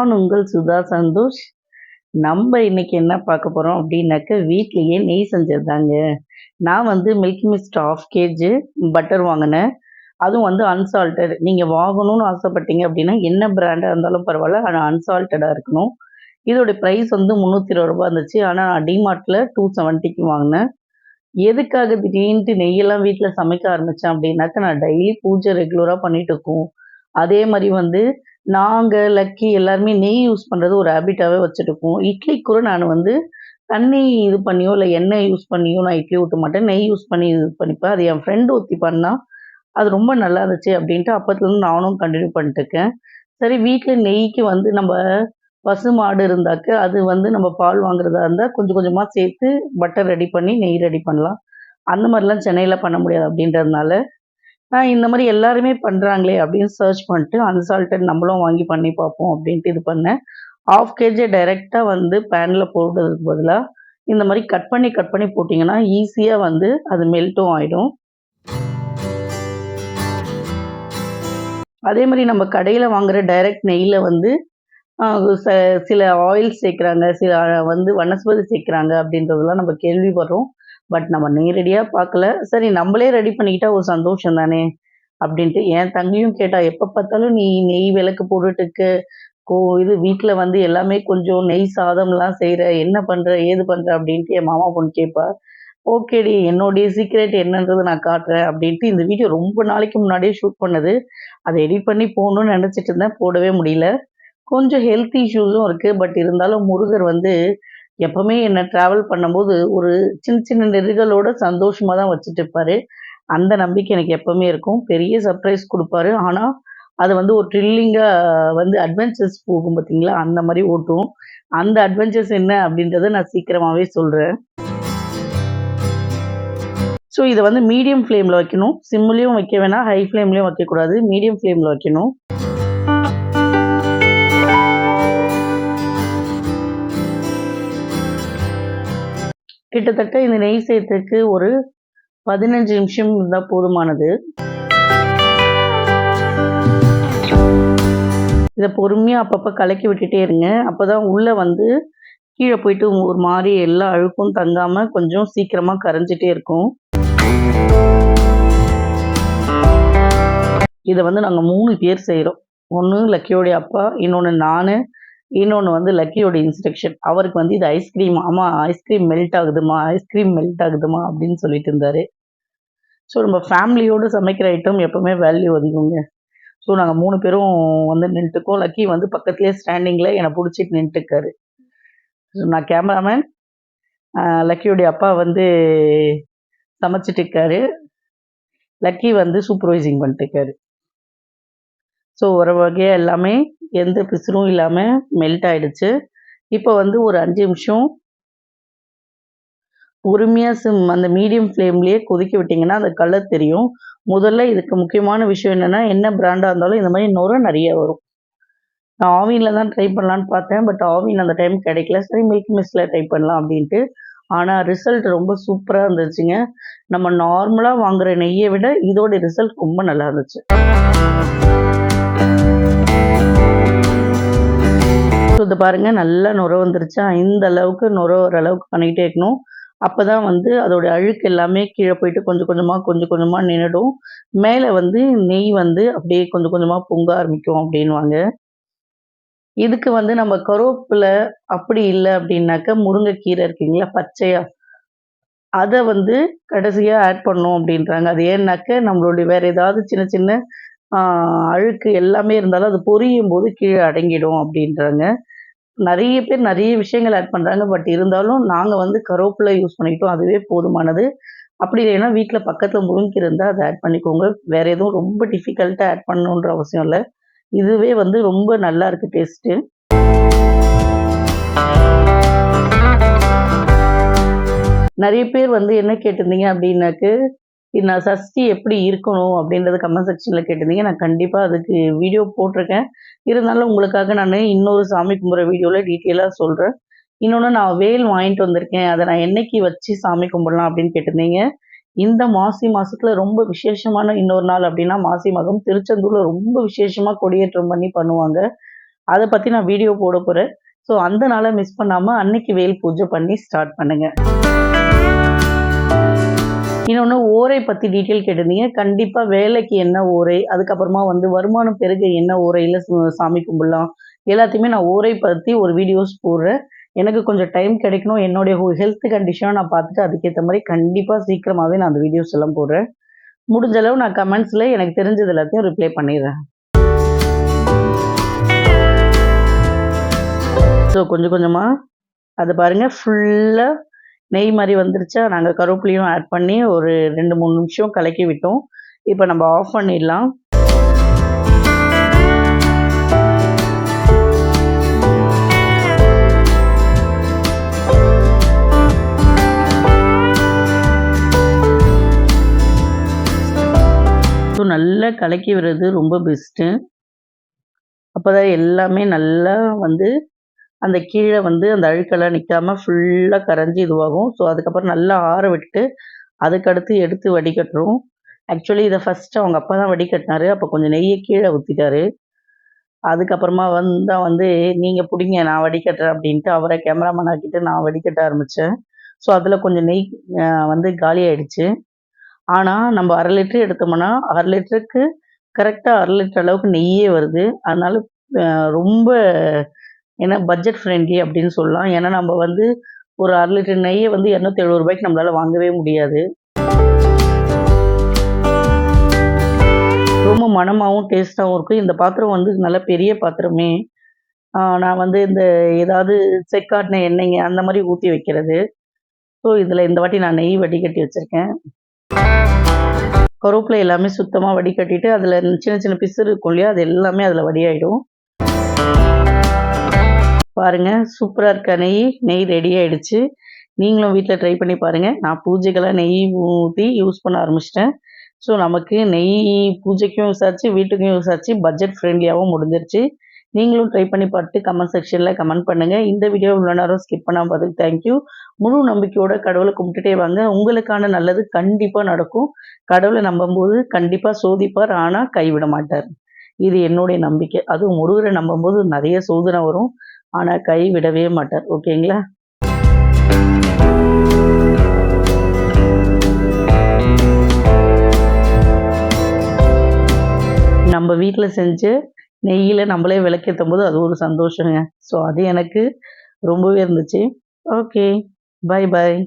நான் உங்கள் சுதா சந்தோஷ். நம்ம இன்னைக்கு என்ன பார்க்க போறோம் அப்படின்னாக்க, வீட்லயே நெய் செஞ்சது தாங்க. நான் வந்து மில்கி மிஸ்ட் 1/2 கேஜி பட்டர் வாங்குனேன். அதுவும் வந்து அன்சால்டட். நீங்க வாங்கணும்னு ஆசைப்பட்டீங்க அப்படின்னா, என்ன பிராண்டா இருந்தாலும் பரவால்ல. ஆனா அன்சால்டடா இருக்கணும். இதோட பிரைஸ் வந்து ரூ. 320 இருந்துச்சு. ஆனா நான் டிமார்ட்ல 270க்கு வாங்குனேன். எதுக்காக திடீர்னுட்டு நெய்யெல்லாம் வீட்ல சமைக்க ஆரம்பிச்சேன் அப்படின்னாக்க, நான் டெய்லி பூஜை ரெகுலரா பண்ணிட்டு இருக்கோம். அதே மாரி வந்து நாங்க, லக்கி எல்லாருமே நெய் யூஸ் பண்றது ஒரு ஹேபிட்டாவே வச்சுட்டுருக்கோம். இட்லிக்கு கூட நான் வந்து தண்ணி இது பண்ணியோ, இல்ல எண்ணெய் யூஸ் பண்ணியோ நான் இட்லி ஊத்த மாட்டேன். நெய் யூஸ் பண்ணி இது பண்ணிப்பேன். அது என் ஃப்ரெண்ட் ஒருத்தி பண்ணா, அது ரொம்ப நல்லா இருந்துச்சு அப்படின்ட்டு அப்பத்துலருந்து நானும் கன்டின்யூ பண்ணிட்டுருக்கேன். சரி வீட்ல நெய்க்கு வந்து நம்ப பசுமாடு இருந்தாக்க, அது வந்து நம்ம பால் வாங்குறதா இருந்தா கொஞ்சம் கொஞ்சமா சேர்த்து பட்டர் ரெடி பண்ணி, நெய் ரெடி பண்ணலாம். அந்த மாரிலாம் சென்னையில பண்ண முடியாது அப்படின்றதுனால, நான் இந்த மாரி எல்லாருமே பண்றாங்களே அப்படின்னு சர்ச் பண்ணிட்டு, அன்சால்டட் நம்மளும் வாங்கி பண்ணி பார்ப்போம் அப்படின்ட்டு இது பண்ணேன். 1/2 கேஜிய டைரக்ட்டா வந்து பேன்ல போடுறதுக்கு பதிலா, இந்த மாரி கட் பண்ணி போட்டீங்கன்னா, ஈஸியா வந்து அது மெல்ட்டும் ஆயிடும். அதே மாரி நம்ம கடையில வாங்குற டைரக்ட் நெய்யில வந்து அ ச சில ஆயில் சேர்க்குறாங்க, சில வந்து வனஸ்பதி சேர்க்குறாங்க அப்படின்றதெல்லாம் நம்ம கேள்விப்படுறோம். பட் நம்ம நேரடியா பார்க்கல. சரி நம்மளே ரெடி பண்ணிக்கிட்டா ஒரு சந்தோஷம் தானே! அப்படின்ட்டு என் தங்கையும் கேட்டா, "எப்ப பார்த்தாலும் நீ நெய் விளக்கு போட்டுட்டுருக்க, இது வீட்ல வந்து எல்லாமே கொஞ்சம் நெய் சாதம்லாம் செய்ற, என்ன பண்ற? ஏது பண்ற?" அப்படின்ட்டு என் மாமா பொண்ணு கேட்பா. "ஓகேடி, என்னுடைய சீக்ரெட் என்னன்றத நான் காட்டுறேன்" அப்படின்ட்டு இந்த வீடியோ ரொம்ப நாளைக்கு முன்னாடியே ஷூட் பண்ணது. அத எடிட் பண்ணி போடணும்னு நெனச்சிட்டு இருந்தேன். போடவே முடியல. கொஞ்சம் ஹெல்த் இஷ்யூஸும் இருக்கு. பட் இருந்தாலும் முருகர் வந்து எப்பவுமே என்ன ட்ராவல் பண்ணும்போது, ஒரு சின்ன சின்ன நெறிகளோட சந்தோஷமா தான் வச்சுட்டுருப்பாரு. அந்த நம்பிக்கை எனக்கு எப்பவுமே இருக்கும். பெரிய சர்ப்ரைஸ் குடுப்பாரு. ஆனா, அது வந்து ஒரு த்ரில்லிங்கா வந்து அட்வென்ச்சர்ஸ் போகும் பார்த்தீங்களா? அந்த மாரி ஓட்டும். அந்த அட்வென்ச்சர்ஸ் என்ன அப்படின்றத நான் சீக்கிரமாவே சொல்றேன். ஸோ இத வந்து மீடியம் ஃப்ளேம்ல வைக்கணும். சிம்லயும் வைக்க வேணாம், ஹை ஃப்ளேம்லயும் வைக்கக்கூடாது. மீடியம் ஃப்ளேம்ல வைக்கணும். கிட்டத்தட்ட இந்த நெய் சேர்த்துக்கு ஒரு 15 நிமிஷம் இருந்தா போதுமானது. இத பொறுமையா அப்பப்ப கலக்கி விட்டுட்டே இருங்க. அப்பதான் உள்ள வந்து கீழ போயிட்டு ஒரு மாரி எல்லா அழுக்கும் தங்காம கொஞ்சம் சீக்கிரமா கரைஞ்சிட்டே இருக்கும். இத வந்து நாங்க 3 பேர் செய்றோம். ஒண்ணு லக்கியோடைய அப்பா, இன்னொன்னு நானு, இன்னொன்னு வந்து லக்கியோட இன்ஸ்ட்ரக்ஷன். அவருக்கு வந்து இது ஐஸ்கிரீம், "அம்மா ஐஸ்கிரீம் மெல்ட் ஆகுதும்மா, ஐஸ்கிரீம் மெல்ட் ஆகுதும்மா" அப்படின்னு சொல்லிட்டு இருந்தாரு. ஸோ நம்ம ஃபேமிலியோட சமைக்கிற ஐட்டம் எப்பவுமே வேல்யூ அதிகங்க. ஸோ நாங்க 3 பேரும் வந்து நின்னுட்டுருக்கோம். லக்கி வந்து பக்கத்திலேயே ஸ்டாண்டிங்ல என்ன புடிச்சிட்டு நின்னுட்டுருக்காரு. நான் கேமராமேன், லக்கியோடைய அப்பா வந்து சமைச்சுட்டு இருக்காரு. லக்கி வந்து சூப்பர்வைசிங் பண்ணிட்டு இருக்காரு. ஸோ ஒரு வகையா எல்லாமே எந்த பிசுறும் இல்லாம மெல்ட் ஆயிடுச்சு. இப்போ வந்து ஒரு 5 நிமிஷம் பொறுமையா அந்த மீடியம் ஃப்ளேம்லயே கொதிக்க விட்டீங்கன்னா, அந்த கலர் தெரியும். முதல்ல இதுக்கு முக்கியமான விஷயம் என்னன்னா, என்ன பிராண்டா இருந்தாலும் இந்த மாரி நுரை நெறைய வரும். நான் ஆவின்ல தான் ட்ரை பண்ணலான்னு பார்த்தேன். பட் ஆவின் அந்த டைம் கிடைக்கல. சரி மில்கி மிஸ்ட்ல ட்ரை பண்ணலாம் அப்டின்ட்டு. ஆனா ரிசல்ட் ரொம்ப சூப்பரா இருந்துச்சுங்க. நம்ம நார்மலா வாங்குற நெய்ய விட இதோட ரிசல்ட் ரொம்ப நல்லா இருந்துச்சு. இத பாருங்க நல்லா நுர வந்துருச்சா? இந்த அளவுக்கு நுர வர அளவுக்கு பண்ணிக்கிட்டே இருக்கணும். அப்பதான் வந்து அதோட அழுக்கு எல்லாமே கீழ போயிட்டு கொஞ்சம் கொஞ்சமா நின்னுடும். மேல வந்து நெய் வந்து அப்படியே கொஞ்சம் கொஞ்சமா பொங்க ஆரம்பிக்கும் அப்டின்னுவாங்க. இதுக்கு வந்து நம்ம கருவேப்பில அப்படி இல்ல அப்படின்னாக்கா, முருங்கைக்கீரை இருக்குங்களா பச்சையா, அத வந்து கடைசியா ஆட் பண்ணணும் அப்படின்றாங்க. அது ஏன்னாக்க நம்மளுடைய வேற ஏதாவது சின்ன சின்ன ஆ அழுக்கு எல்லாமே இருந்தாலும் அது பொரியும்போது கீழ அடங்கிடும் அப்படின்றாங்க. நெறைய பேர் நெறைய விஷயங்கள் ஆட் பண்றாங்க. பட் இருந்தாலும் நாங்க வந்து கருவேப்பிலை யூஸ் பண்ணிக்கிட்டோம். அதுவே போதுமானது. அப்படி இல்லைன்னா வீட்ல பக்கத்துல முருங்கக்கீரை இருந்தா அத ஆட் பண்ணிக்கோங்க. வேற எதுவும் ரொம்ப டிஃபிகல்ட்டா ஆட் பண்ணணுன்ற அவசியம் இல்ல. இதுவே வந்து ரொம்ப நல்லா இருக்கு டேஸ்ட்டு. நெறைய பேர் வந்து என்ன கேட்டிருந்தீங்க அப்டின்னாக்கு, நான் சஷ்டி எப்படி இருக்கணும் அப்படின்றத கமெண்ட் செக்ஷன்ல கேட்டிருந்தீங்க. நான் கண்டிப்பா அதுக்கு வீடியோ போட்டிருக்கேன். இருந்தாலும் உங்களுக்காக நானு இன்னொரு சாமி கும்பிடுற வீடியோல டீட்டெயிலா சொல்றேன். இன்னொன்னு நான் வேல் வாங்கிட்டு வந்திருக்கேன். அத நான் என்னைக்கு வச்சு சாமி கும்பிடலாம் அப்படின்னு கேட்டிருந்தீங்க. இந்த மாசி மாசத்துல ரொம்ப விசேஷமான இன்னொரு நாள் அப்படின்னா மாசி மகம். திருச்செந்தூர்ல ரொம்ப விசேஷமா கொடியேற்றம் பண்ணி பண்ணுவாங்க. அத பத்தி நான் வீடியோ போட போறேன். ஸோ அந்த நாள மிஸ் பண்ணாம அன்னைக்கு வேல் பூஜை பண்ணி ஸ்டார்ட் பண்ணுங்க. இன்னொன்னு ஓரை பத்தி டீட்டெயில் கேட்டிருந்தீங்க. கண்டிப்பா வேலைக்கு என்ன ஓரை, அதுக்கப்புறமா வந்து வருமானம் பெருக என்ன ஓரையில சாமி கும்பிடலாம். எல்லாத்தையுமே நான் ஓரை பத்தி ஒரு வீடியோஸ் போடுறேன். எனக்கு கொஞ்சம் டைம் கிடைக்கணும். என்னுடைய ஹெல்த் கண்டிஷன நான் பார்த்துட்டு அதுக்கேத்த மாரி கண்டிப்பா சீக்கிரமாவே நான் அந்த வீடியோஸ் எல்லாம் போடுறேன். முடிஞ்ச அளவு நான் கமெண்ட்ஸ்ல எனக்கு தெரிஞ்சது எல்லாத்தையும் ரிப்ளை பண்ணிடுறேன். ஸோ கொஞ்சம் கொஞ்சமா அத பாருங்க ஃபுல்லா நெய் மாரி வந்துருச்சா, நாங்க கருவேப்பிலையும் ஆட் பண்ணி ஒரு 2, 3 நிமிஷம் கலக்கி விட்டோம். இப்ப நம்ம ஆஃப் பண்ணிடலாம். ஸோ நல்லா கலக்கி விடுறது ரொம்ப பெஸ்ட்டு. அப்பதான் எல்லாமே நல்லா வந்து அந்த கீழ வந்து அந்த அழுக்கெல்லாம் நிக்காம ஃபுல்லா கரைஞ்சு இதுவாகும். ஸோ அதுக்கப்புறம் நல்லா ஆற விட்டு, அதுக்கடுத்து எடுத்து வடிகட்டுறோம். ஆக்சுவலி இத ஃபர்ஸ்ட்டு அவங்க அப்பா தான் வடிகட்டினாரு. அப்ப கொஞ்சம் நெய்ய கீழ ஊத்திட்டாரு. அதுக்கப்புறமா தான் வந்து நீங்க புடிங்க நான் வடிகட்டுறேன் அப்டின்ட்டு அவர கேமராமேன் ஆக்கிட்டு நான் வடிகட்ட ஆரம்பிச்சேன். ஸோ அதுல கொஞ்சம் நெய் வந்து காலியாயிடுச்சு. ஆனா நம்ம 1/2 லிட்டர் எடுத்தோம்னா, 1/2 லிட்டருக்கு கரெக்ட்டா 1/2 லிட்டர் அளவுக்கு நெய்யே வருது. அதனால அ ரொம்ப ஏன்னா பட்ஜெட் ஃப்ரெண்ட்லி அப்படின்னு சொல்லலாம். ஏன்னா நம்ம வந்து ஒரு 1/2 லிட்டர் நெய்ய வந்து ரூ. 270 நம்மளால வாங்கவே முடியாது. ரொம்ப மணமாவும், டேஸ்ட்டாவும் இருக்கும். இந்த பாத்திரம் வந்து நல்ல பெரிய பாத்திரமே. நான் வந்து இந்த ஏதாவது செக்காட்டுன எண்ணெய்ங்க அந்த மாரி ஊத்தி வைக்கிறது. ஸோ இதில இந்த வாட்டி நான் நெய் வடிகட்டி வச்சிருக்கேன். கருவேப்பிலை எல்லாமே சுத்தமா வடிகட்டிட்டு, அதில சின்ன சின்ன பிசிறு இருக்கும் இல்லையா? அது எல்லாமே அதில வடியாயிடும். பாருங்க சூப்பரா இருக்கா நெய்? நெய் ரெடி ஆயிடுச்சு. நீங்களும் வீட்ல ட்ரை பண்ணி பாருங்க. நான் பூஜைக்கெல்லாம் நெய் ஊத்தி யூஸ் பண்ண ஆரம்பிச்சுட்டேன். ஸோ நமக்கு நெய் பூஜைக்கும் யூஸ் ஆச்சு, வீட்டுக்கும் யூஸ் ஆச்சு, பட்ஜெட் ஃப்ரெண்ட்லியாவும் முடிஞ்சிருச்சு. நீங்களும் ட்ரை பண்ணி பார்த்துட்டு கமெண்ட் செக்ஷன்ல கமெண்ட் பண்ணுங்க. இந்த வீடியோ இவ்வளோ நேரம் ஸ்கிப் பண்ணாம பார்த்ததுக்கு தேங்க் யூ. முழு நம்பிக்கையோட கடவுள கும்பிட்டுட்டே வாங்க. உங்களுக்கான நல்லது கண்டிப்பா நடக்கும். கடவுள நம்பும்போது கண்டிப்பா சோதிப்பார். ஆனா கைவிட மாட்டார். இது என்னுடைய நம்பிக்கை. அதுவும் முருகர நம்பும்போது நெறைய சோதனை வரும். ஆனா கைவிடவே மாட்டார். ஓகேங்களா? நம்ம வீட்ல செஞ்ச நெய்யில நம்மளே விளக்கேத்தும்போது அது ஒரு சந்தோஷங்க. ஸோ அது எனக்கு ரொம்பவே இருந்துச்சு. ஓகே. பாய் பாய்.